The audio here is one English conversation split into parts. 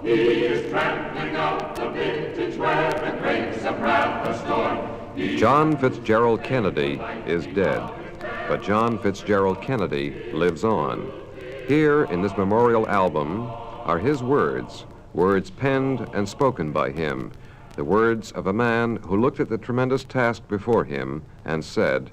He is trampling out the vintage where the grapes of wrath are stored. John Fitzgerald Kennedy is dead, but John Fitzgerald Kennedy lives on. Here in this memorial album are his words, words penned and spoken by him, the words of a man who looked at the tremendous task before him and said,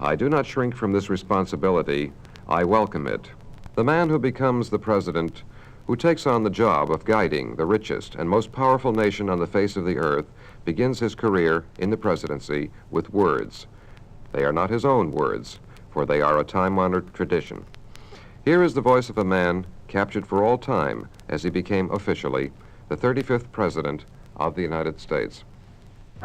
"I do not shrink from this responsibility, I welcome it." The man who becomes the president, who takes on the job of guiding the richest and most powerful nation on the face of the earth, begins his career in the presidency with words. They are not his own words, for they are a time-honored tradition. Here is the voice of a man captured for all time as he became officially the 35th President of the United States.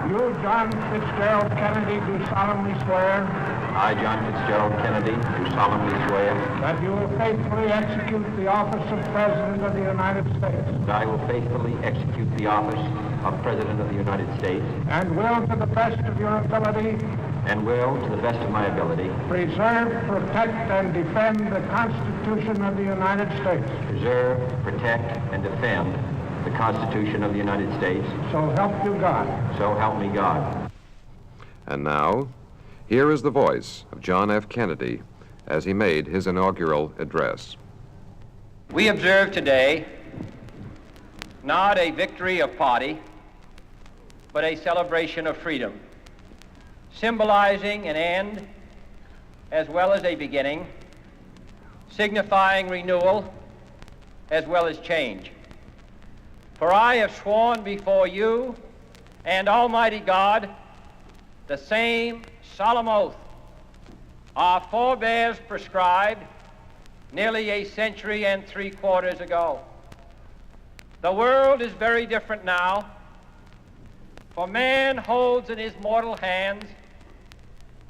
You, John Fitzgerald Kennedy, do solemnly swear I, John Fitzgerald Kennedy, do solemnly swear that you will faithfully execute the office of President of the United States that I will faithfully execute the office of President of the United States and will, to the best of your ability, and will, to the best of my ability, preserve, protect, and defend the Constitution of the United States. preserve, protect, and defend the Constitution of the United States. So help you God. So help me God. And now, here is the voice of John F. Kennedy as he made his inaugural address. We observe today not a victory of party, but a celebration of freedom, symbolizing an end as well as a beginning, signifying renewal as well as change. For I have sworn before you and Almighty God the same solemn oath our forebears prescribed nearly a century and 3/4 ago. The world is very different now, for man holds in his mortal hands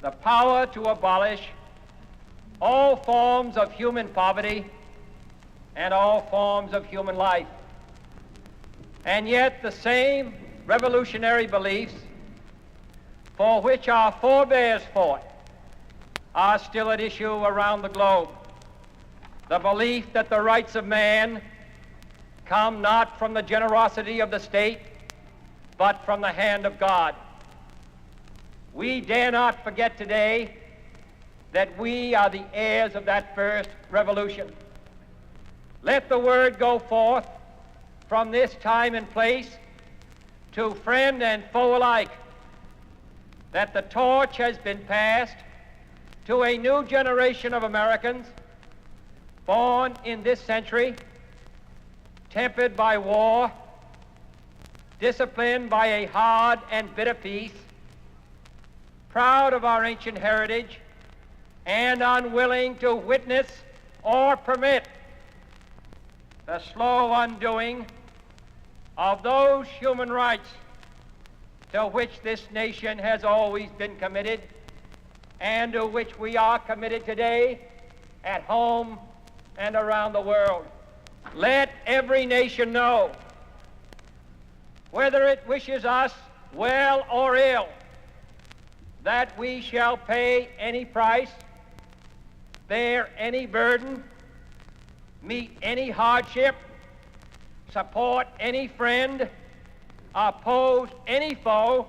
the power to abolish all forms of human poverty and all forms of human life. And yet the same revolutionary beliefs for which our forebears fought are still at issue around the globe. The belief that the rights of man come not from the generosity of the state, but from the hand of God. We dare not forget today that we are the heirs of that first revolution. Let the word go forth from this time and place to friend and foe alike that the torch has been passed to a new generation of Americans born in this century, tempered by war, disciplined by a hard and bitter peace, proud of our ancient heritage, and unwilling to witness or permit the slow undoing of those human rights to which this nation has always been committed and to which we are committed today at home and around the world. Let every nation know, whether it wishes us well or ill, that we shall pay any price, bear any burden, meet any hardship, support any friend, oppose any foe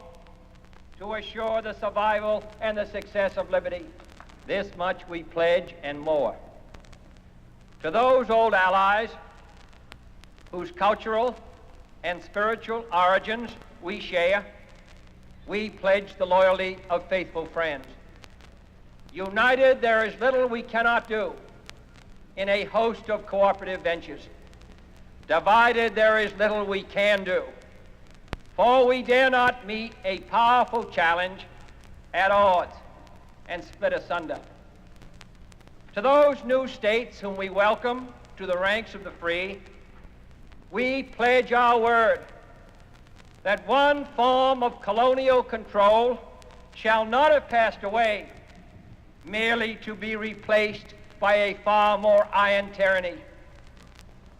to assure the survival and the success of liberty. This much we pledge and more. To those old allies whose cultural and spiritual origins we share, we pledge the loyalty of faithful friends. United, there is little we cannot do in a host of cooperative ventures. Divided, there is little we can do, for we dare not meet a powerful challenge at odds and split asunder. To those new states whom we welcome to the ranks of the free, we pledge our word that one form of colonial control shall not have passed away merely to be replaced by a far more iron tyranny.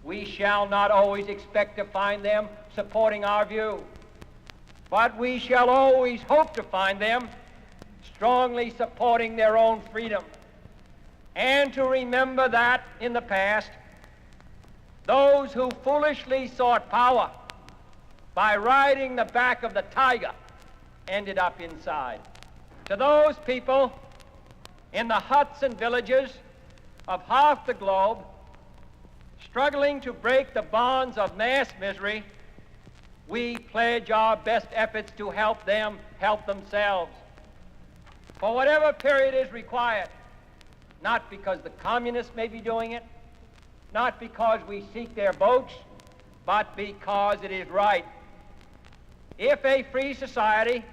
We shall not always expect to find them supporting our view, but we shall always hope to find them strongly supporting their own freedom, and to remember that in the past Those who foolishly sought power by riding the back of the tiger ended up inside. To those people in the huts and villages of half the globe struggling to break the bonds of mass misery, we pledge our best efforts to help them help themselves for whatever period is required, not because the communists may be doing it, not because we seek their votes, but because it is right. If a free society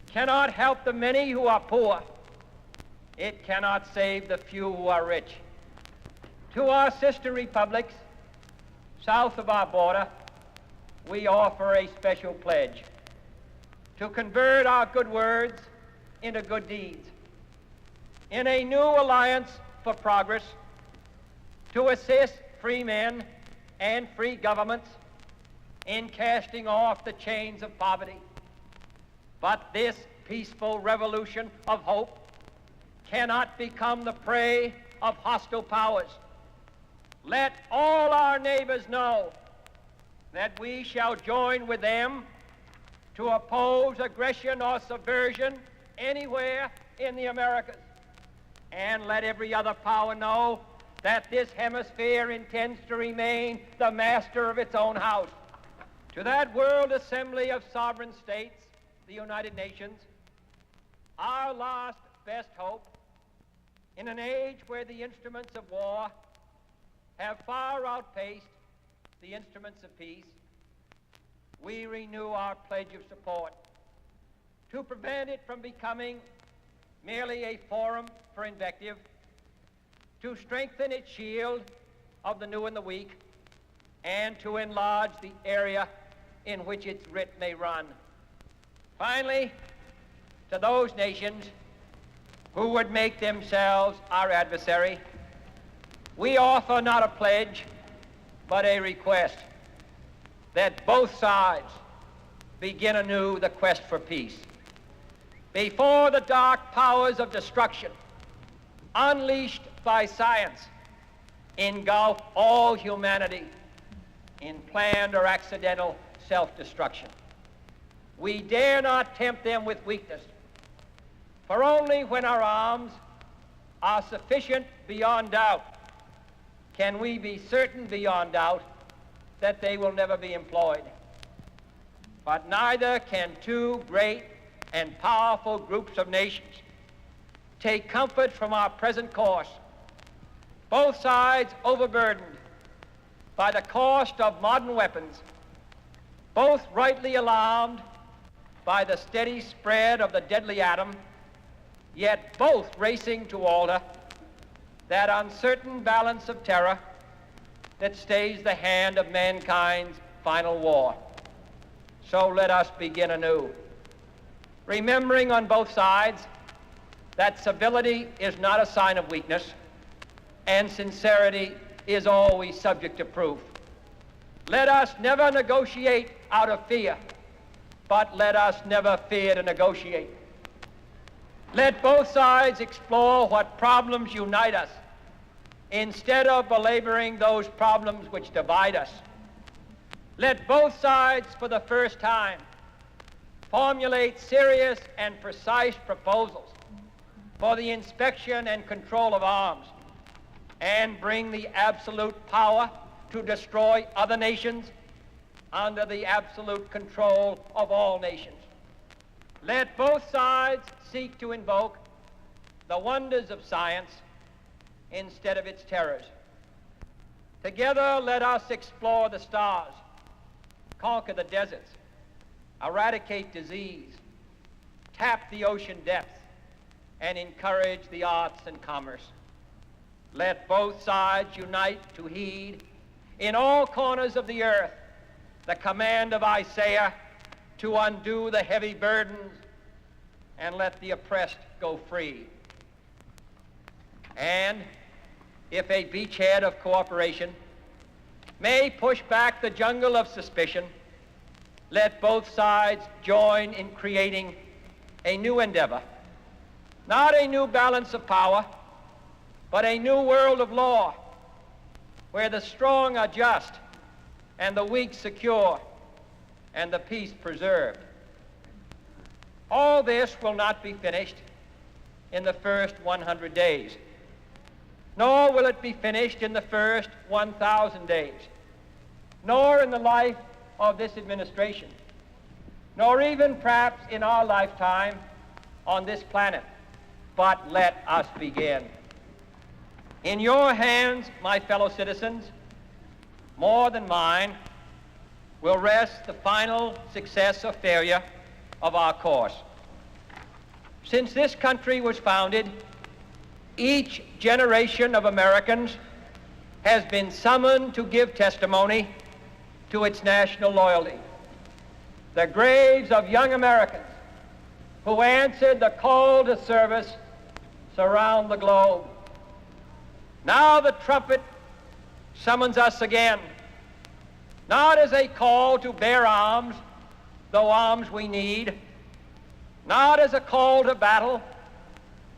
cannot help the many who are poor, it cannot save the few who are rich. To our sister republics south of our border, we offer a special pledge to convert our good words into good deeds, in a new alliance for progress, to assist free men and free governments in casting off the chains of poverty. But this peaceful revolution of hope cannot become the prey of hostile powers. Let all our neighbors know that we shall join with them to oppose aggression or subversion anywhere in the Americas. And let every other power know that this hemisphere intends to remain the master of its own house. To that World Assembly of Sovereign States, the United Nations, our last best hope, in an age where the instruments of war have far outpaced the instruments of peace, we renew our pledge of support to prevent it from becoming merely a forum for invective, to strengthen its shield of the new and the weak, and to enlarge the area in which its writ may run. Finally, to those nations who would make themselves our adversary, we offer not a pledge, but a request that both sides begin anew the quest for peace. Before the dark powers of destruction, unleashed by science, engulf all humanity in planned or accidental self-destruction, we dare not tempt them with weakness, for only when our arms are sufficient beyond doubt can we be certain beyond doubt that they will never be employed. But neither can two great and powerful groups of nations take comfort from our present course, both sides overburdened by the cost of modern weapons, both rightly alarmed by the steady spread of the deadly atom, yet both racing to alter that uncertain balance of terror that stays the hand of mankind's final war. So let us begin anew, remembering on both sides that civility is not a sign of weakness, and sincerity is always subject to proof. Let us never negotiate out of fear, but let us never fear to negotiate. Let both sides explore what problems unite us, instead of belaboring those problems which divide us. Let both sides, for the first time, formulate serious and precise proposals for the inspection and control of arms, and bring the absolute power to destroy other nations under the absolute control of all nations. Let both sides seek to invoke the wonders of science instead of its terrors. Together, let us explore the stars, conquer the deserts, eradicate disease, tap the ocean depths, and encourage the arts and commerce. Let both sides unite to heed in all corners of the earth the command of Isaiah to undo the heavy burdens and let the oppressed go free. And if a beachhead of cooperation may push back the jungle of suspicion, let both sides join in creating a new endeavor, not a new balance of power, but a new world of law, where the strong are just and the weak secure and the peace preserved. All this will not be finished in the first 100 days, nor will it be finished in the first 1,000 days, nor in the life of this administration, nor even perhaps in our lifetime on this planet. But let us begin. In your hands, my fellow citizens, more than mine, will rest the final success or failure of our course. Since this country was founded, each generation of Americans has been summoned to give testimony to its national loyalty. The graves of young Americans who answered the call to service surround the globe. Now the trumpet summons us again, not as a call to bear arms, though arms we need, not as a call to battle,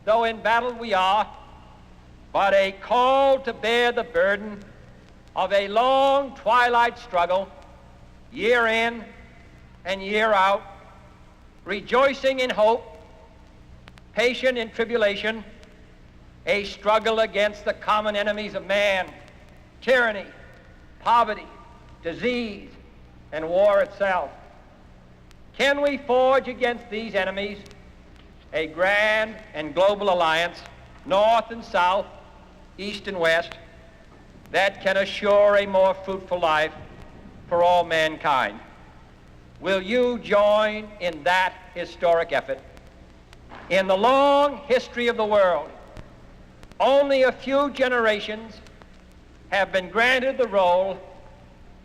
though in battle we are, but a call to bear the burden of a long twilight struggle, year in and year out, rejoicing in hope, patient in tribulation, a struggle against the common enemies of man, tyranny, poverty, disease, and war itself. Can we forge against these enemies a grand and global alliance, north and south, east and west, that can assure a more fruitful life for all mankind? Will you join in that historic effort? In the long history of the world, only a few generations have been granted the role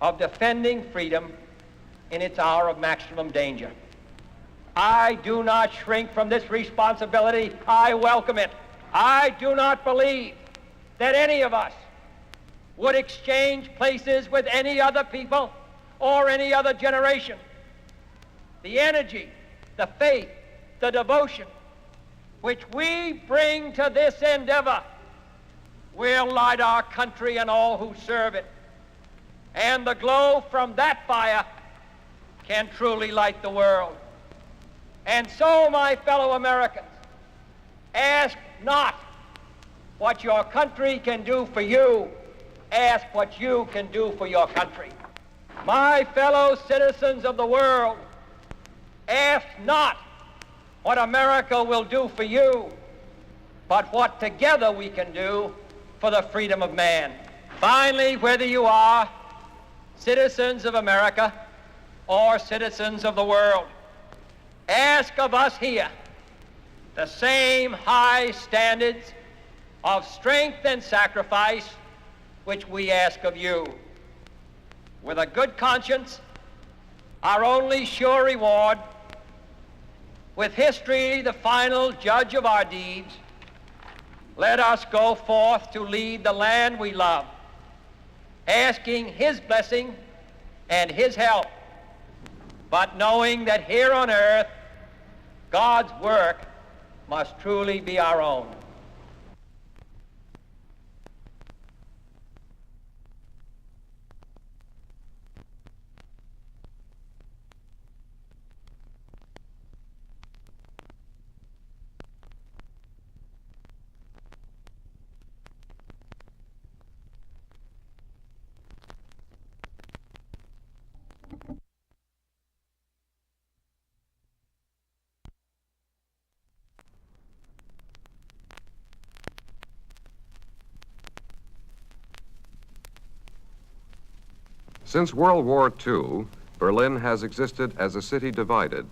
of defending freedom in its hour of maximum danger. I do not shrink from this responsibility. I welcome it. I do not believe that any of us would exchange places with any other people or any other generation. The energy, the faith, the devotion which we bring to this endeavor will light our country and all who serve it. And the glow from that fire can truly light the world. And so, my fellow Americans, ask not what your country can do for you, ask what you can do for your country. My fellow citizens of the world, ask not what America will do for you, but what together we can do for the freedom of man. Finally, whether you are citizens of America or citizens of the world, ask of us here the same high standards of strength and sacrifice which we ask of you. With a good conscience, our only sure reward, with history the final judge of our deeds, let us go forth to lead the land we love, asking his blessing and his help, but knowing that here on earth, God's work must truly be our own. Since World War II, Berlin has existed as a city divided.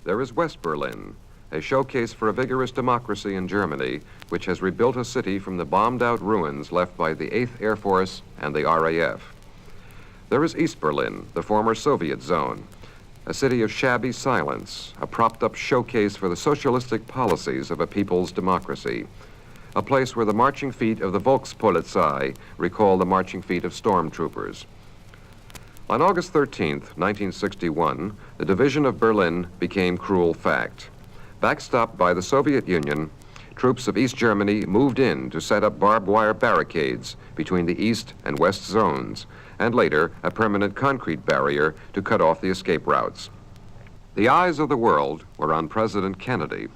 There is West Berlin, a showcase for a vigorous democracy in Germany, which has rebuilt a city from the bombed-out ruins left by the 8th Air Force and the RAF. There is East Berlin, the former Soviet zone, a city of shabby silence, a propped-up showcase for the socialistic policies of a people's democracy, a place where the marching feet of the Volkspolizei recall the marching feet of stormtroopers. On August 13th, 1961, the division of Berlin became cruel fact. Backstopped by the Soviet Union, troops of East Germany moved in to set up barbed wire barricades between the East and West zones, and later a permanent concrete barrier to cut off the escape routes. The eyes of the world were on President Kennedy.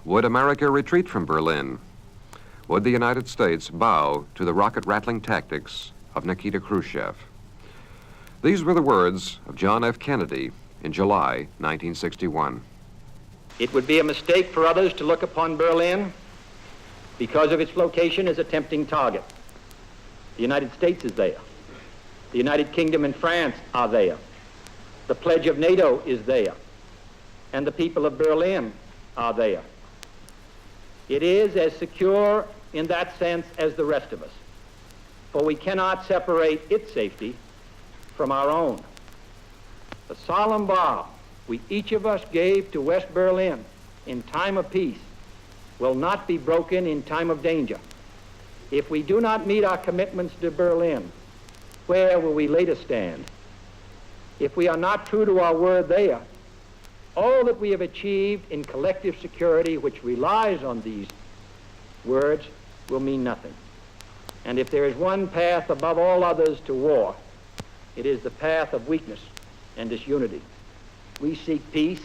Would America retreat from Berlin? Would the United States bow to the rocket-rattling tactics of Nikita Khrushchev? These were the words of John F. Kennedy in July 1961. It would be a mistake for others to look upon Berlin because of its location as a tempting target. The United States is there. The United Kingdom and France are there. The pledge of NATO is there. And the people of Berlin are there. It is as secure in that sense as the rest of us, for we cannot separate its safety from our own. The solemn vow we each of us gave to West Berlin in time of peace will not be broken in time of danger. If we do not meet our commitments to Berlin, where will we later stand? If we are not true to our word there, all that we have achieved in collective security, which relies on these words, will mean nothing. And if there is one path above all others to war, it is the path of weakness and disunity. We seek peace,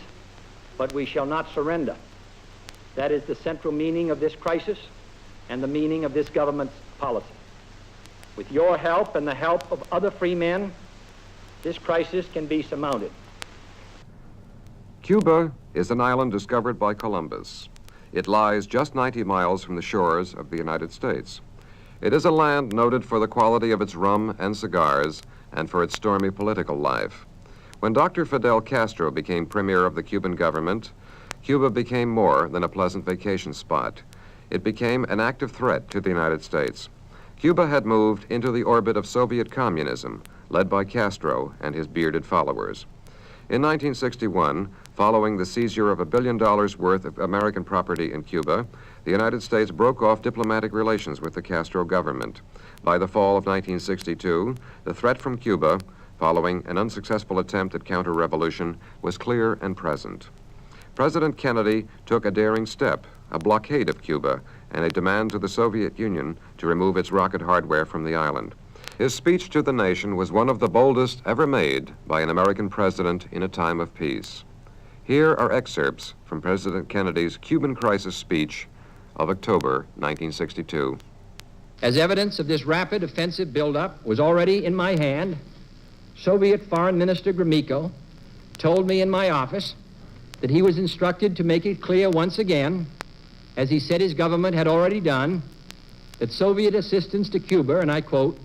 but we shall not surrender. That is the central meaning of this crisis and the meaning of this government's policy. With your help and the help of other free men, this crisis can be surmounted. Cuba is an island discovered by Columbus. It lies just 90 miles from the shores of the United States. It is a land noted for the quality of its rum and cigars and for its stormy political life. When Dr. Fidel Castro became premier of the Cuban government, Cuba became more than a pleasant vacation spot. It became an active threat to the United States. Cuba had moved into the orbit of Soviet communism, led by Castro and his bearded followers. In 1961, following the seizure of $1 billion worth of American property in Cuba, the United States broke off diplomatic relations with the Castro government. By the fall of 1962, the threat from Cuba, following an unsuccessful attempt at counter-revolution, was clear and present. President Kennedy took a daring step, a blockade of Cuba, and a demand to the Soviet Union to remove its rocket hardware from the island. His speech to the nation was one of the boldest ever made by an American president in a time of peace. Here are excerpts from President Kennedy's Cuban crisis speech of October 1962. As evidence of this rapid offensive buildup was already in my hand, Soviet Foreign Minister Gromyko told me in my office that he was instructed to make it clear once again, as he said his government had already done, that Soviet assistance to Cuba, and I quote,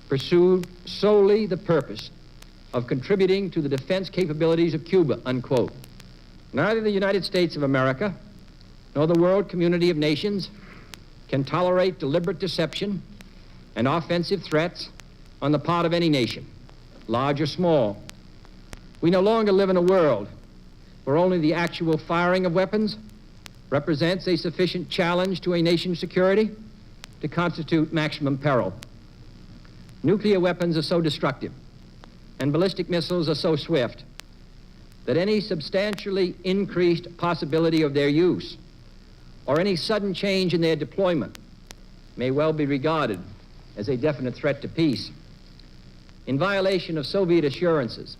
pursued solely the purpose of contributing to the defense capabilities of Cuba, unquote. Neither the United States of America nor the world community of nations can tolerate deliberate deception and offensive threats on the part of any nation, large or small. We no longer live in a world where only the actual firing of weapons represents a sufficient challenge to a nation's security to constitute maximum peril. Nuclear weapons are so destructive and ballistic missiles are so swift that any substantially increased possibility of their use or any sudden change in their deployment may well be regarded as a definite threat to peace. In violation of Soviet assurances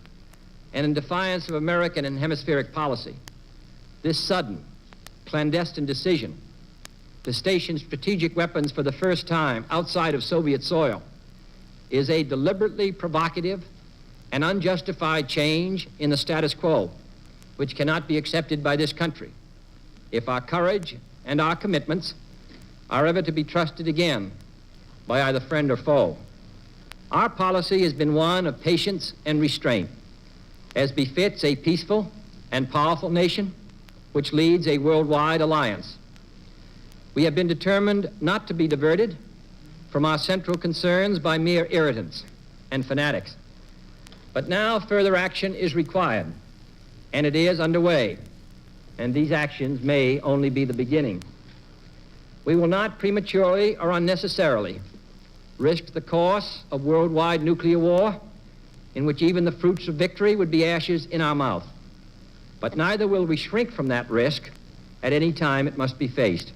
and in defiance of American and hemispheric policy, this sudden, clandestine decision to station strategic weapons for the first time outside of Soviet soil is a deliberately provocative and unjustified change in the status quo, which cannot be accepted by this country if our courage and our commitments are ever to be trusted again by either friend or foe. Our policy has been one of patience and restraint, as befits a peaceful and powerful nation which leads a worldwide alliance. We have been determined not to be diverted from our central concerns by mere irritants and fanatics. But now further action is required, and it is underway, and these actions may only be the beginning. We will not prematurely or unnecessarily risk the course of worldwide nuclear war, in which even the fruits of victory would be ashes in our mouth. But neither will we shrink from that risk at any time it must be faced.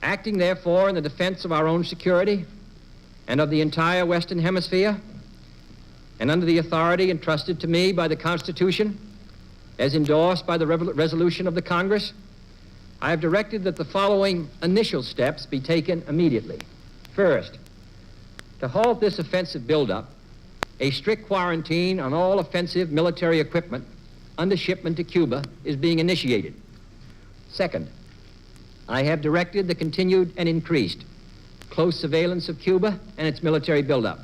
Acting, therefore, in the defense of our own security and of the entire Western Hemisphere, and under the authority entrusted to me by the Constitution, as endorsed by the resolution of the Congress, I have directed that the following initial steps be taken immediately. First, to halt this offensive buildup, a strict quarantine on all offensive military equipment under shipment to Cuba is being initiated. Second, I have directed the continued and increased close surveillance of Cuba and its military buildup.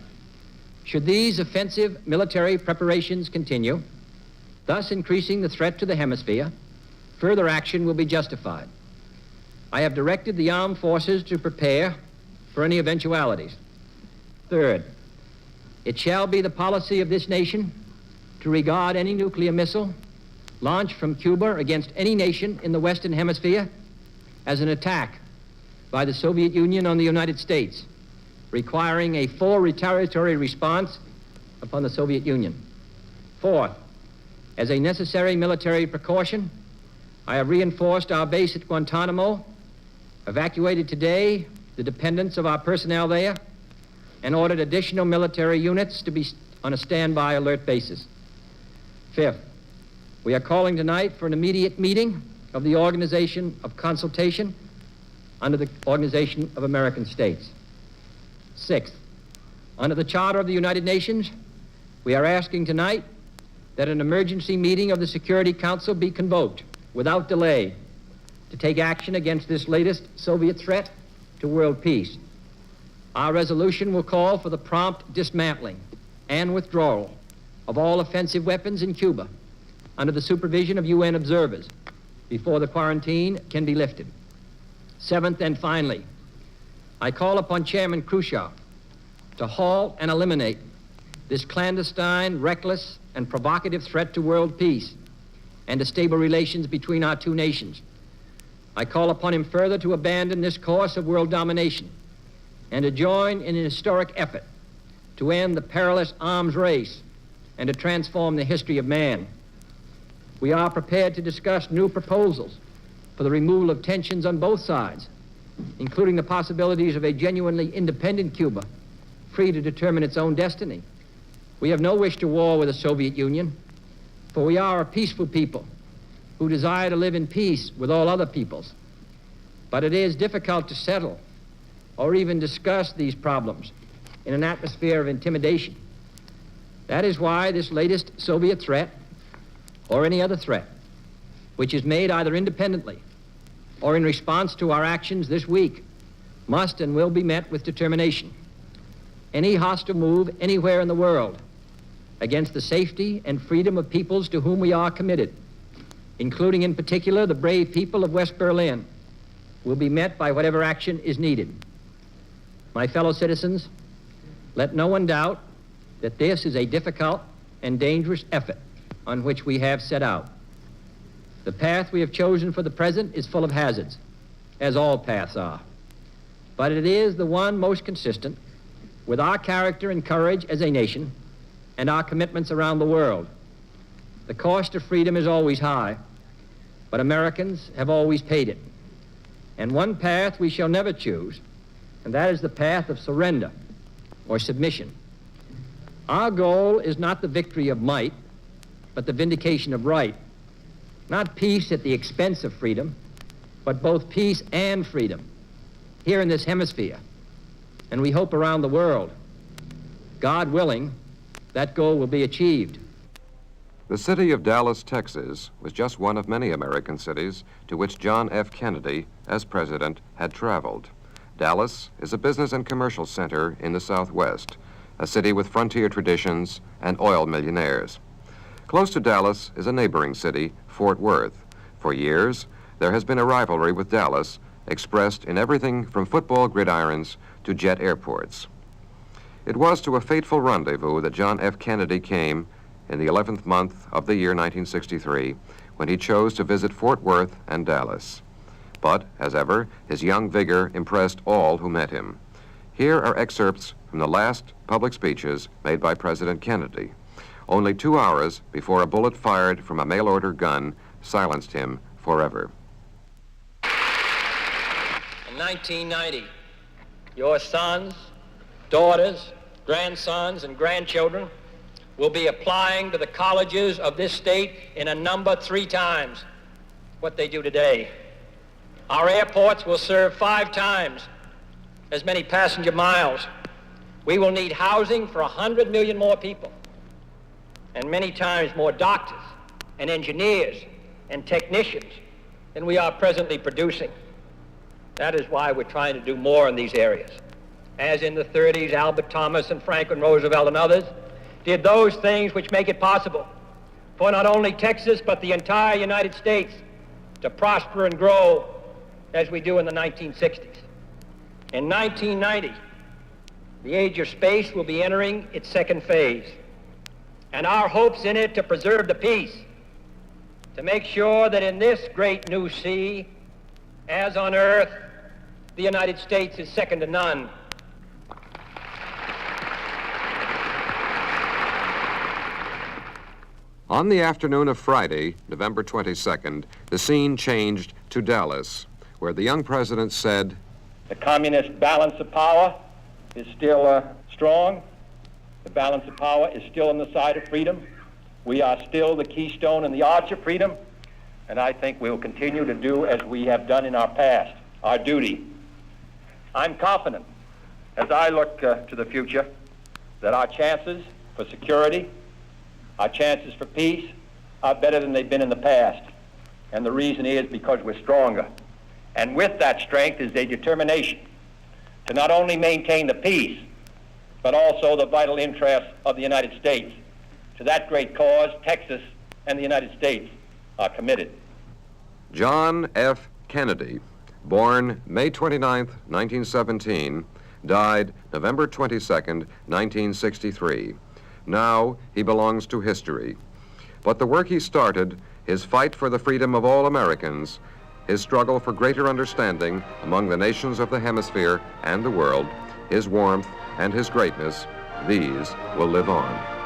Should these offensive military preparations continue, thus increasing the threat to the hemisphere, further action will be justified. I have directed the armed forces to prepare for any eventualities. Third, it shall be the policy of this nation to regard any nuclear missile launched from Cuba against any nation in the Western Hemisphere as an attack by the Soviet Union on the United States, requiring a full retaliatory response upon the Soviet Union. Fourth, as a necessary military precaution, I have reinforced our base at Guantanamo, evacuated today the dependents of our personnel there, and ordered additional military units to be on a standby alert basis. Fifth, we are calling tonight for an immediate meeting of the Organization of Consultation under the Organization of American States. Sixth, under the Charter of the United Nations, we are asking tonight that an emergency meeting of the Security Council be convoked without delay to take action against this latest Soviet threat to world peace. Our resolution will call for the prompt dismantling and withdrawal of all offensive weapons in Cuba under the supervision of UN observers before the quarantine can be lifted. Seventh and finally, I call upon Chairman Khrushchev to halt and eliminate this clandestine, reckless, and provocative threat to world peace and to stable relations between our two nations. I call upon him further to abandon this course of world domination and to join in an historic effort to end the perilous arms race and to transform the history of man. We are prepared to discuss new proposals for the removal of tensions on both sides, including the possibilities of a genuinely independent Cuba, free to determine its own destiny. We have no wish to war with the Soviet Union, for we are a peaceful people who desire to live in peace with all other peoples. But it is difficult to settle or even discuss these problems in an atmosphere of intimidation. That is why this latest Soviet threat, or any other threat, which is made either independently or in response to our actions this week, must and will be met with determination. Any hostile move anywhere in the world against the safety and freedom of peoples to whom we are committed, including in particular the brave people of West Berlin, will be met by whatever action is needed. My fellow citizens, let no one doubt that this is a difficult and dangerous effort on which we have set out. The path we have chosen for the present is full of hazards, as all paths are. But it is the one most consistent with our character and courage as a nation and our commitments around the world. The cost of freedom is always high, but Americans have always paid it. And one path we shall never choose, and that is the path of surrender or submission. Our goal is not the victory of might, but the vindication of right. Not peace at the expense of freedom, but both peace and freedom here in this hemisphere, and we hope around the world. God willing, that goal will be achieved. The city of Dallas, Texas, was just one of many American cities to which John F. Kennedy, as president, had traveled. Dallas is a business and commercial center in the Southwest, a city with frontier traditions and oil millionaires. Close to Dallas is a neighboring city, Fort Worth. For years, there has been a rivalry with Dallas, expressed in everything from football gridirons to jet airports. It was to a fateful rendezvous that John F. Kennedy came in the 11th month of the year 1963, when he chose to visit Fort Worth and Dallas. But, as ever, his young vigor impressed all who met him. Here are excerpts from the last public speeches made by President Kennedy, only 2 hours before a bullet fired from a mail-order gun silenced him forever. In 1990, your sons, daughters, grandsons, and grandchildren will be applying to the colleges of this state in a number 3 times what they do today. Our airports will serve 5 times as many passenger miles. We will need housing for 100 million more people, and many times more doctors and engineers and technicians than we are presently producing. That is why we're trying to do more in these areas. As in the 30s, Albert Thomas and Franklin Roosevelt and others did those things which make it possible for not only Texas, but the entire United States to prosper and grow as we do in the 1960s. In 1990, the age of space will be entering its 2nd phase, and our hopes in it to preserve the peace, to make sure that in this great new sea, as on Earth, the United States is second to none. On the afternoon of Friday, November 22nd, the scene changed to Dallas, where the young president said, The communist balance of power is still strong. The balance of power is still on the side of freedom. We are still the keystone and the arch of freedom, and I think we will continue to do as we have done in our past, our duty. I'm confident, as I look to the future, that our chances for security, our chances for peace are better than they've been in the past. And the reason is because we're stronger. And with that strength is a determination to not only maintain the peace, but also the vital interests of the United States. To that great cause, Texas and the United States are committed. John F. Kennedy, born May 29, 1917, died November 22, 1963. Now he belongs to history. But the work he started, his fight for the freedom of all Americans, his struggle for greater understanding among the nations of the hemisphere and the world, his warmth and his greatness, these will live on.